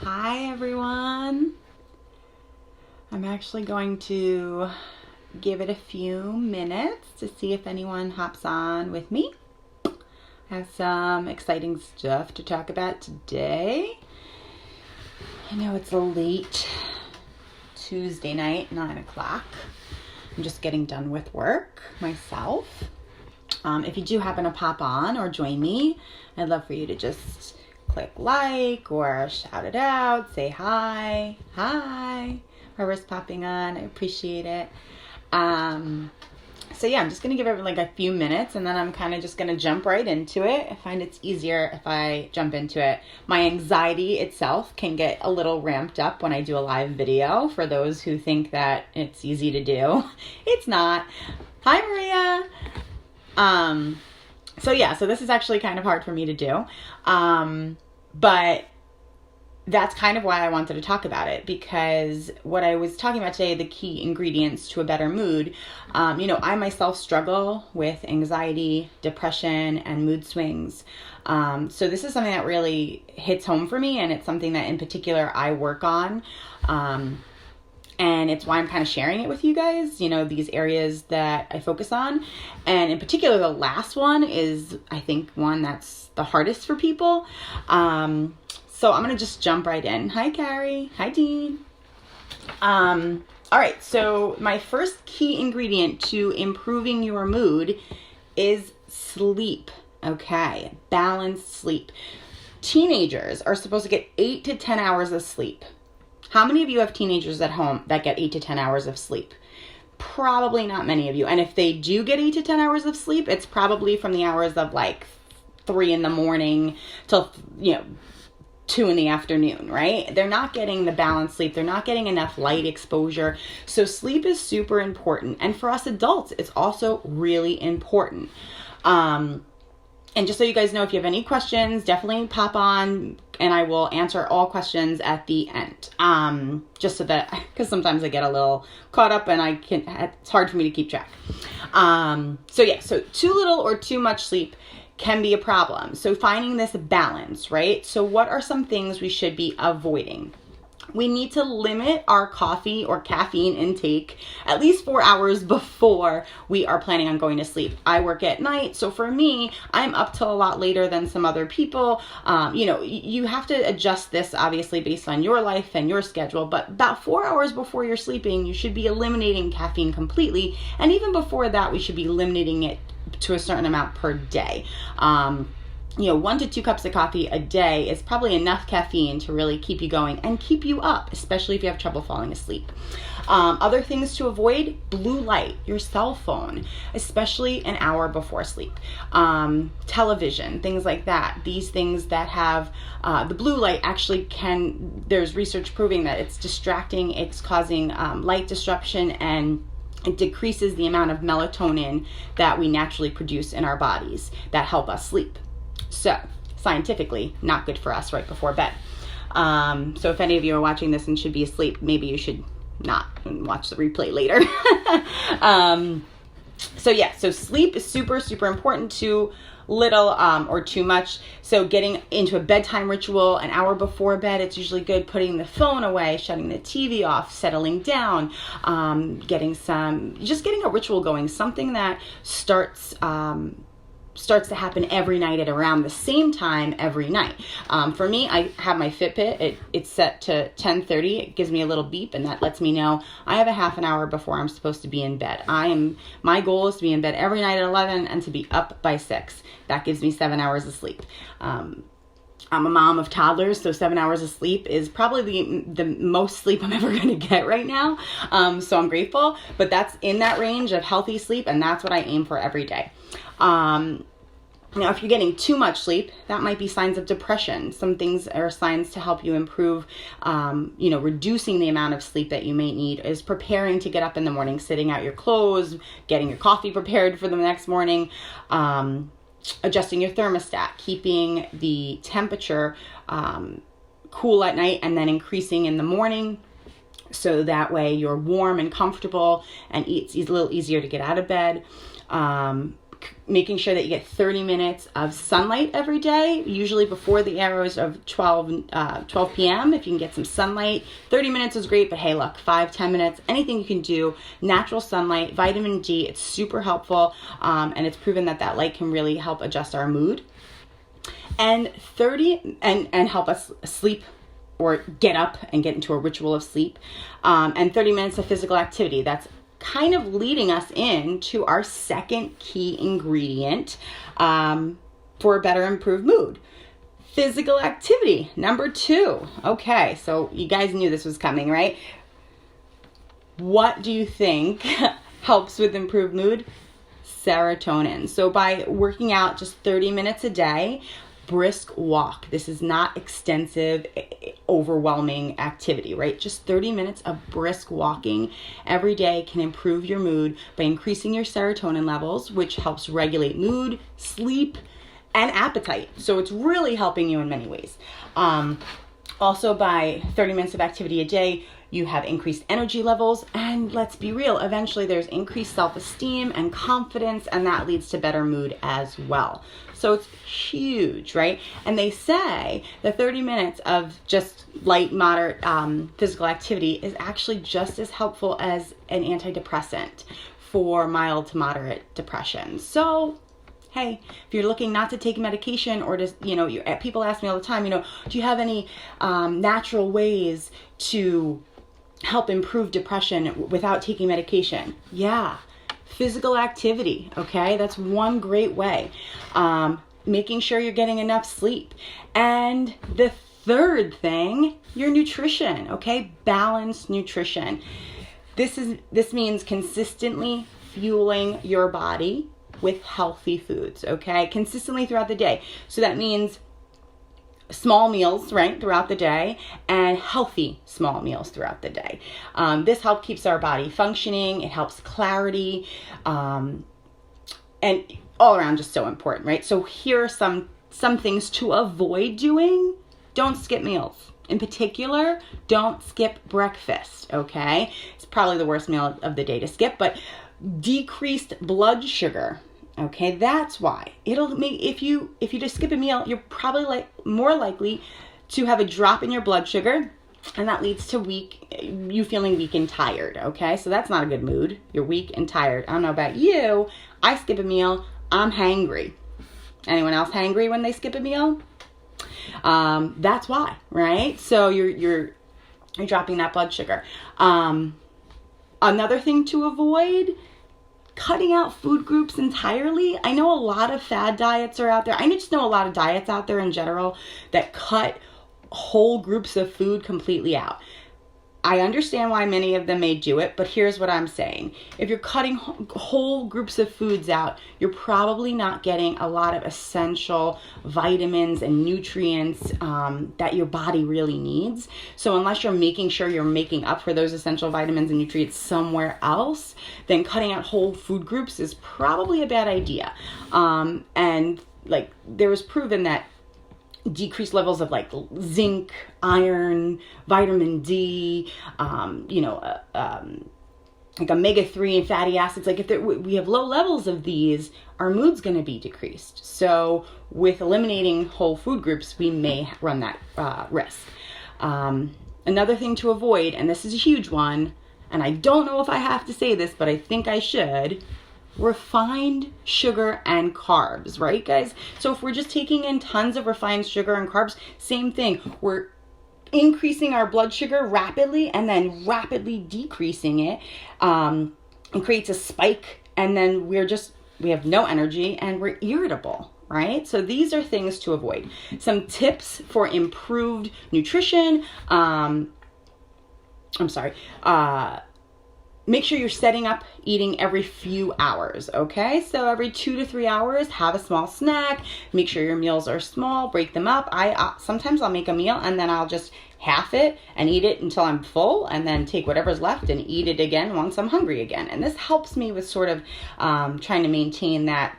Hi everyone. I'm actually going to give it a few minutes to see if anyone hops on with me. I have some exciting stuff to talk about today. I know it's a late Tuesday night, 9 o'clock. I'm just getting done with work myself. If you do happen to pop on or join me, I'd love for you to just click like or shout it out, say hi, whoever's popping on. I appreciate it. So yeah, I'm just going to give it like a few minutes and then I'm kind of just going to jump right into it. I find it's easier if I jump into it. My anxiety itself can get a little ramped up when I do a live video. For those who think that it's easy to do, it's not. Hi, Maria. So this is actually kind of hard for me to do. But that's kind of why I wanted to talk about it, because what I was talking about today, the key ingredients to a better mood, I myself struggle with anxiety, depression, and mood swings. So this is something that really hits home for me, and it's something that in particular I work on. And it's why I'm kind of sharing it with you guys, these areas that I focus on. And in particular, the last one is, I think, one that's the hardest for people. So I'm going to just jump right in. Hi, Carrie. Hi, Dean. All right. So my first key ingredient to improving your mood is sleep. Okay. Balanced sleep. Teenagers are supposed to get 8 to 10 hours of sleep. How many of you have teenagers at home that get 8 to 10 hours of sleep? Probably not many of you. And if they do get 8 to 10 hours of sleep, it's probably from the hours of like 3 in the morning till, 2 in the afternoon, right? They're not getting the balanced sleep. They're not getting enough light exposure. So sleep is super important. And for us adults, it's also really important. And just so you guys know, if you have any questions, definitely pop on and I will answer all questions at the end. Just so that, because sometimes I get a little caught up and it's hard for me to keep track. So too little or too much sleep can be a problem. So finding this balance, right? So what are some things we should be avoiding? We need to limit our coffee or caffeine intake at least 4 hours before we are planning on going to sleep. I work at night, so for me, I'm up till a lot later than some other people. You have to adjust this obviously based on your life and your schedule, but about 4 hours before you're sleeping, you should be eliminating caffeine completely. And even before that, we should be eliminating it to a certain amount per day. 1 to 2 cups of coffee a day is probably enough caffeine to really keep you going and keep you up, especially if you have trouble falling asleep. Other things to avoid: blue light, your cell phone, especially an hour before sleep. Television, things like that. These things that have the blue light actually there's research proving that it's distracting, it's causing light disruption, and it decreases the amount of melatonin that we naturally produce in our bodies that help us sleep. So, scientifically, not good for us right before bed. So if any of you are watching this and should be asleep, maybe you should not and watch the replay later. So sleep is super, super important. Too little or too much. So getting into a bedtime ritual an hour before bed, it's usually good. Putting the phone away, shutting the TV off, settling down, getting a ritual going, something that starts to happen every night at around the same time every night. For me, I have my Fitbit. It's set to 10:30. It gives me a little beep, and that lets me know I have a half an hour before I'm supposed to be in bed. My goal is to be in bed every night at 11 and to be up by 6. That gives me 7 hours of sleep. I'm a mom of toddlers, so 7 hours of sleep is probably the most sleep I'm ever going to get right now. So I'm grateful, but that's in that range of healthy sleep, and that's what I aim for every day. Now, if you're getting too much sleep, that might be signs of depression. Some things are signs to help you improve, reducing the amount of sleep that you may need is preparing to get up in the morning, sitting out your clothes, getting your coffee prepared for the next morning, adjusting your thermostat, keeping the temperature cool at night and then increasing in the morning. So that way you're warm and comfortable and it's a little easier to get out of bed. making sure that you get 30 minutes of sunlight every day, usually before the hours of 12 p.m. If you can get some sunlight, 30 minutes is great, but hey, look, 5-10 minutes, anything you can do, natural sunlight, vitamin D, it's super helpful, and it's proven that light can really help adjust our mood. And and help us sleep or get up and get into a ritual of sleep, and 30 minutes of physical activity. That's kind of leading us into our second key ingredient for a better improved mood. Physical activity, number 2. Okay, so you guys knew this was coming, right? What do you think helps with improved mood? Serotonin. So by working out just 30 minutes a day, brisk walk. This is not extensive, overwhelming activity, right? Just 30 minutes of brisk walking every day can improve your mood by increasing your serotonin levels, which helps regulate mood, sleep, and appetite. So it's really helping you in many ways. Also, by 30 minutes of activity a day, you have increased energy levels, and let's be real, eventually there's increased self-esteem and confidence, and that leads to better mood as well. So it's huge, right? And they say that 30 minutes of just light, moderate physical activity is actually just as helpful as an antidepressant for mild to moderate depression. So hey, if you're looking not to take medication or to, people ask me all the time, do you have any natural ways to help improve depression without taking medication? Yeah, physical activity, okay? That's one great way. Making sure you're getting enough sleep. And the third thing, your nutrition, okay? Balanced nutrition. This means consistently fueling your body with healthy foods, okay? Consistently throughout the day. So that means small meals, right, throughout the day, and healthy small meals throughout the day. This helps keeps our body functioning. It helps clarity, and all around just so important, right? So here are some things to avoid doing. Don't skip meals. In particular, don't skip breakfast, okay? It's probably the worst meal of the day to skip, but decreased blood sugar. Okay, that's why. It'll make if you just skip a meal, you're probably more likely to have a drop in your blood sugar, and that leads to you feeling weak and tired. Okay, so that's not a good mood. You're weak and tired. I don't know about you. I skip a meal, I'm hangry. Anyone else hangry when they skip a meal? That's why, right? So you're dropping that blood sugar. Another thing to avoid, cutting out food groups entirely. I know a lot of fad diets are out there. I just know a lot of diets out there in general that cut whole groups of food completely out. I understand why many of them may do it, but here's what I'm saying. If you're cutting whole groups of foods out, you're probably not getting a lot of essential vitamins and nutrients that your body really needs. So unless you're making sure you're making up for those essential vitamins and nutrients somewhere else, then cutting out whole food groups is probably a bad idea. And there was proven that decreased levels of zinc, iron, vitamin D, omega-3 and fatty acids. If we have low levels of these, our mood's going to be decreased. So with eliminating whole food groups, we may run that risk. Another thing to avoid, and this is a huge one, and I don't know if I have to say this, but I think I should, refined sugar and carbs, right, guys? So if we're just taking in tons of refined sugar and carbs, same thing. We're increasing our blood sugar rapidly and then rapidly decreasing it, and creates a spike, and then we have no energy and we're irritable, right? So these are things to avoid. Some tips for improved nutrition. Make sure you're setting up eating every few hours, okay? So every 2 to 3 hours, have a small snack. Make sure your meals are small, break them up. Sometimes I'll make a meal and then I'll just half it and eat it until I'm full, and then take whatever's left and eat it again once I'm hungry again. And this helps me with sort of trying to maintain that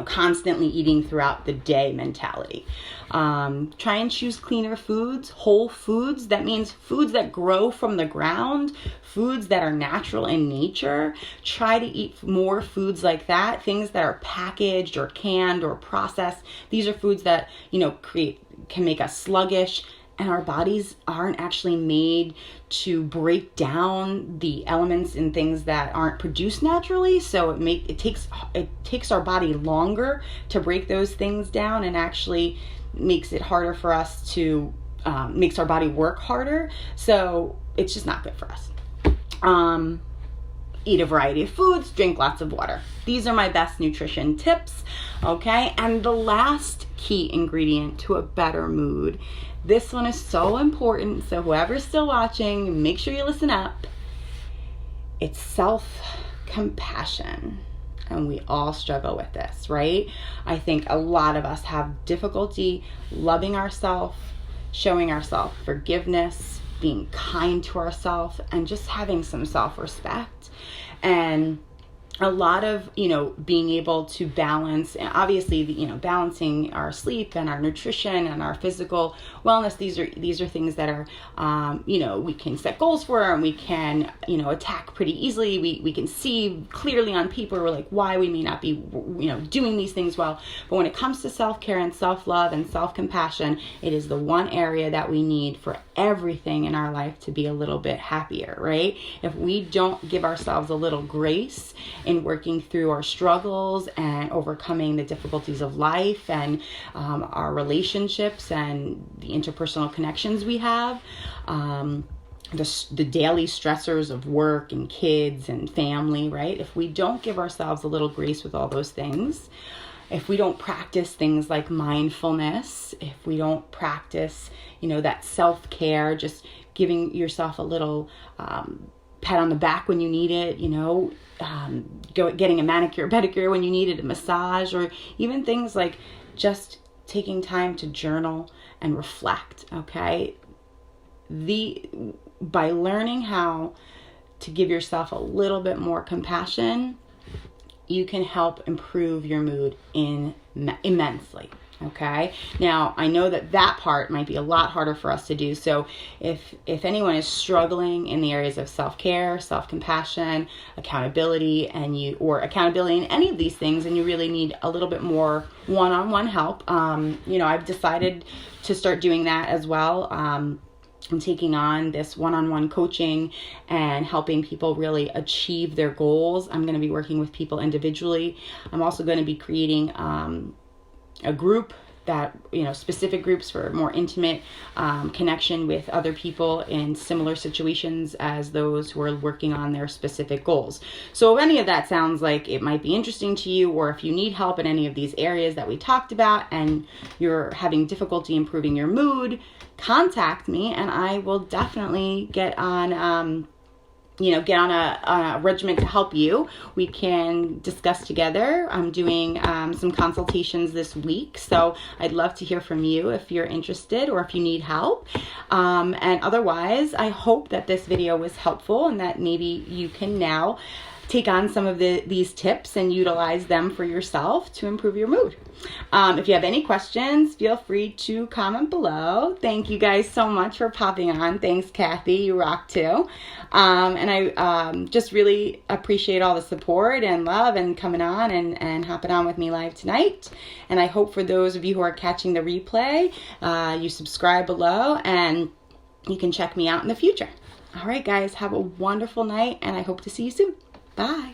constantly eating throughout the day mentality. Try and choose cleaner foods, whole foods. That means foods that grow from the ground, foods that are natural in nature. Try to eat more foods like that, things that are packaged or canned or processed. These are foods that, can make us sluggish, and our bodies aren't actually made to break down the elements in things that aren't produced naturally. So it takes our body longer to break those things down, and actually makes it harder for us to makes our body work harder. So it's just not good for us. Eat a variety of foods, drink lots of water. These are my best nutrition tips. Okay, and the last key ingredient to a better mood. This one is so important, so whoever's still watching, make sure you listen up. It's self-compassion. And we all struggle with this, right? I think a lot of us have difficulty loving ourselves, showing ourselves forgiveness, being kind to ourselves, and just having some self-respect. And a lot of, being able to balance, and obviously, balancing our sleep and our nutrition and our physical wellness. These are things that are, we can set goals for, and we can, attack pretty easily. We can see clearly on paper, we're like, why we may not be, doing these things well. But when it comes to self-care and self-love and self-compassion, it is the one area that we need for everything in our life to be a little bit happier, right? If we don't give ourselves a little grace in working through our struggles and overcoming the difficulties of life and our relationships and the interpersonal connections we have, the daily stressors of work and kids and family, right? If we don't give ourselves a little grace with all those things, if we don't practice things like mindfulness, if we don't practice, that self-care, just giving yourself a little pat on the back when you need it, getting a manicure, pedicure when you need it, a massage, or even things like just taking time to journal and reflect, okay? By learning how to give yourself a little bit more compassion, you can help improve your mood immensely. Okay. Now, I know that part might be a lot harder for us to do. So if anyone is struggling in the areas of self-care, self-compassion, accountability, or accountability in any of these things, and you really need a little bit more one-on-one help, I've decided to start doing that as well. I'm taking on this one-on-one coaching and helping people really achieve their goals. I'm going to be working with people individually. I'm also going to be creating a group that, specific groups for more intimate connection with other people in similar situations as those who are working on their specific goals. So if any of that sounds like it might be interesting to you, or if you need help in any of these areas that we talked about and you're having difficulty improving your mood, contact me and I will definitely get on a regimen to help you. We can discuss together. I'm doing some consultations this week, so I'd love to hear from you if you're interested or if you need help. And otherwise, I hope that this video was helpful and that maybe you can now take on some of these tips and utilize them for yourself to improve your mood. If you have any questions, feel free to comment below. Thank you guys so much for popping on. Thanks, Kathy. You rock too. And I just really appreciate all the support and love and coming on and hopping on with me live tonight. And I hope for those of you who are catching the replay, you subscribe below and you can check me out in the future. All right, guys, have a wonderful night and I hope to see you soon. Bye.